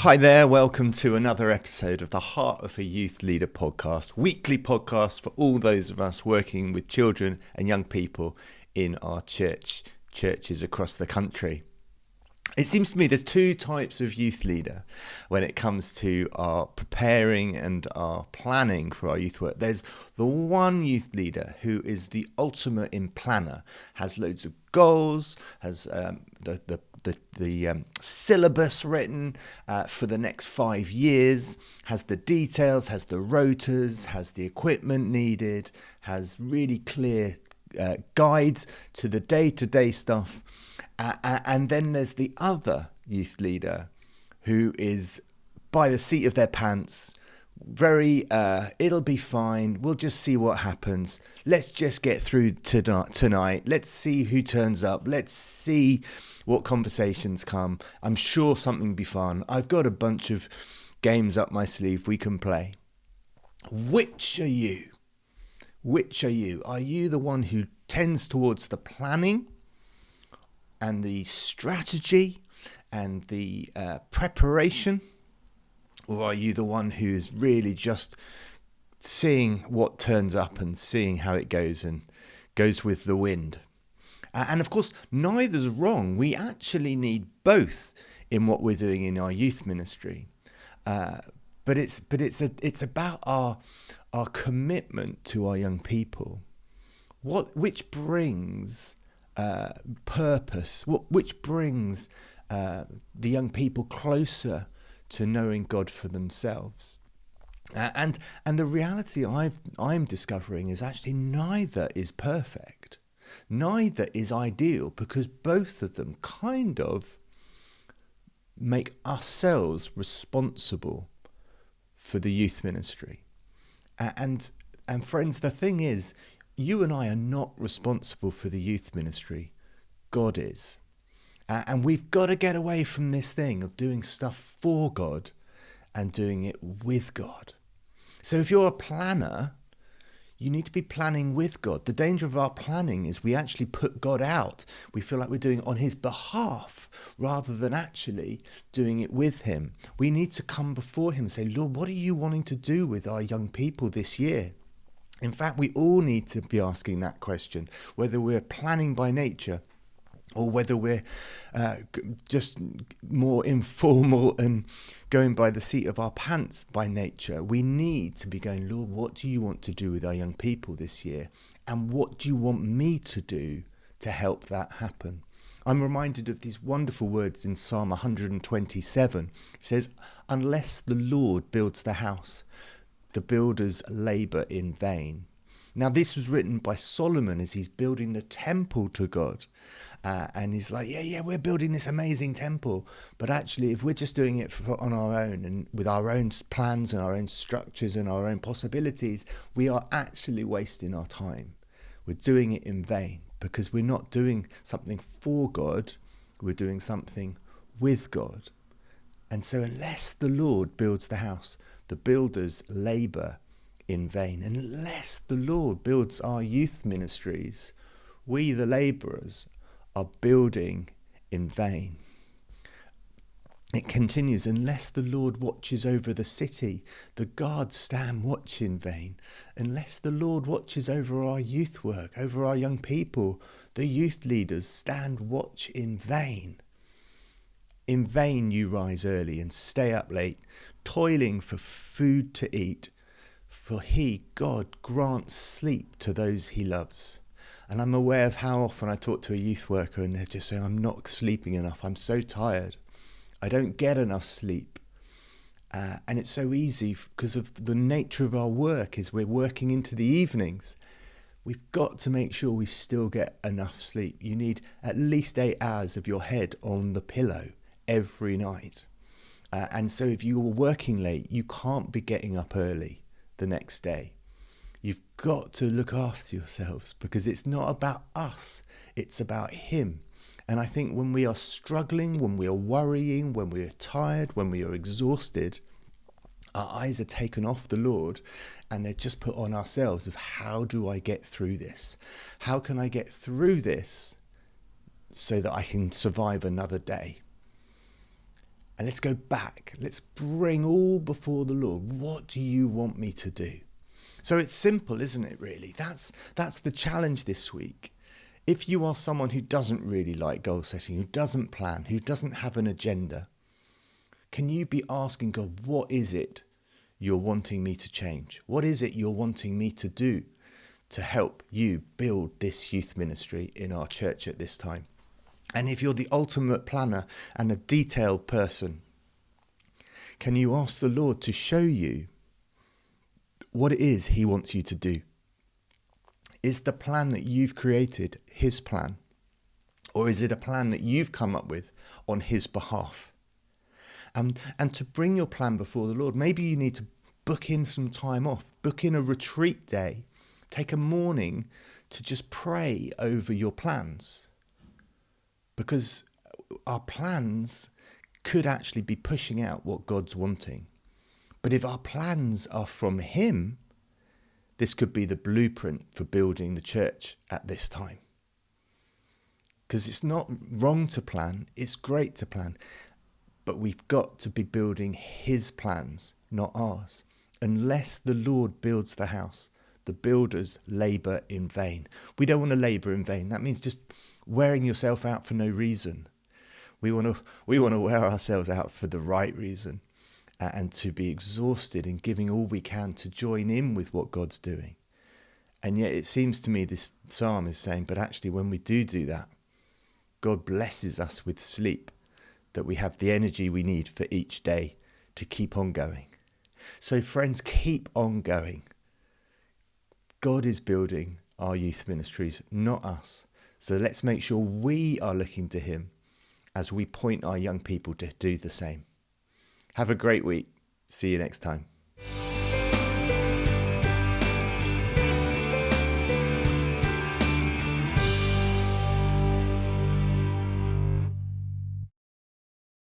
Hi there, welcome to another episode of the Heart of a Youth Leader podcast, weekly podcast for all those of us working with children and young people in our churches across the country. It seems to me there's two types of youth leader when it comes to our preparing and our planning for our youth work. There's the one youth leader who is the ultimate in planner, has loads of goals, has the syllabus written for the next 5 years, has the details, has the rotas, has the equipment needed, has really clear guides to the day-to-day stuff. And then there's the other youth leader who is by the seat of their pants, very, it'll be fine, we'll just see what happens, let's just get through tonight, let's see who turns up, let's see what conversations come, I'm sure something will be fun, I've got a bunch of games up my sleeve we can play. Which are you? Which are you? Are you the one who tends towards the planning and the strategy and the preparation? Or are you the one who's really just seeing what turns up and seeing how it goes and goes with the wind? And of course, neither's wrong. We actually need both in what we're doing in our youth ministry. But it's about our commitment to our young people, which brings purpose, which brings the young people closer to knowing God for themselves. And the reality I'm discovering is actually neither is perfect, neither is ideal, because both of them kind of make ourselves responsible for the youth ministry. And friends, the thing is, you and I are not responsible for the youth ministry. God is. And we've got to get away from this thing of doing stuff for God and doing it with God. So if you're a planner, you need to be planning with God. The danger of our planning is we actually put God out. We feel like we're doing it on his behalf rather than actually doing it with him. We need to come before him and say, Lord, what are you wanting to do with our young people this year? In fact, we all need to be asking that question, whether we're planning by nature or whether we're just more informal and going by the seat of our pants by nature. We need to be going, Lord, what do you want to do with our young people this year? And what do you want me to do to help that happen? I'm reminded of these wonderful words in Psalm 127. It says, unless the Lord builds the house, the builders labour in vain. Now, this was written by Solomon as he's building the temple to God. And he's like, we're building this amazing temple. But actually, if we're just doing it on our own and with our own plans and our own structures and our own possibilities, we are actually wasting our time. We're doing it in vain because we're not doing something for God. We're doing something with God. And so unless the Lord builds the house, the builders labour in vain. Unless the Lord builds our youth ministries, we, the labourers, are building in vain. It continues, unless the Lord watches over the city, the guards stand watch in vain. Unless the Lord watches over our youth work, over our young people, the youth leaders stand watch in vain. In vain you rise early and stay up late, toiling for food to eat, for he, God, grants sleep to those he loves. And I'm aware of how often I talk to a youth worker and they're just saying, I'm not sleeping enough, I'm so tired, I don't get enough sleep. And it's so easy because of the nature of our work is we're working into the evenings. We've got to make sure we still get enough sleep. You need at least 8 hours of your head on the pillow every night. And so if you are working late, you can't be getting up early the next day. You've got to look after yourselves because it's not about us, it's about him. And I think when we are struggling, when we are worrying, when we are tired, when we are exhausted, our eyes are taken off the Lord and they're just put on ourselves of how do I get through this? How can I get through this so that I can survive another day? And let's go back. Let's bring all before the Lord. What do you want me to do? So it's simple, isn't it, really? That's the challenge this week. If you are someone who doesn't really like goal setting, who doesn't plan, who doesn't have an agenda, can you be asking God, what is it you're wanting me to change? What is it you're wanting me to do to help you build this youth ministry in our church at this time? And if you're the ultimate planner and a detailed person, can you ask the Lord to show you what it is he wants you to do? Is the plan that you've created his plan? Or is it a plan that you've come up with on his behalf? And to bring your plan before the Lord, maybe you need to book in some time off, book in a retreat day, take a morning to just pray over your plans. Because our plans could actually be pushing out what God's wanting. But if our plans are from him, this could be the blueprint for building the church at this time. Because it's not wrong to plan, it's great to plan. But we've got to be building his plans, not ours. Unless the Lord builds the house, the builders labour in vain. We don't want to labour in vain. That means just wearing yourself out for no reason. We want to wear ourselves out for the right reason, and to be exhausted in giving all we can to join in with what God's doing. And yet it seems to me this psalm is saying, but actually when we do that, God blesses us with sleep, that we have the energy we need for each day to keep on going. So friends, keep on going. God is building our youth ministries, not us. So let's make sure we are looking to him as we point our young people to do the same. Have a great week. See you next time.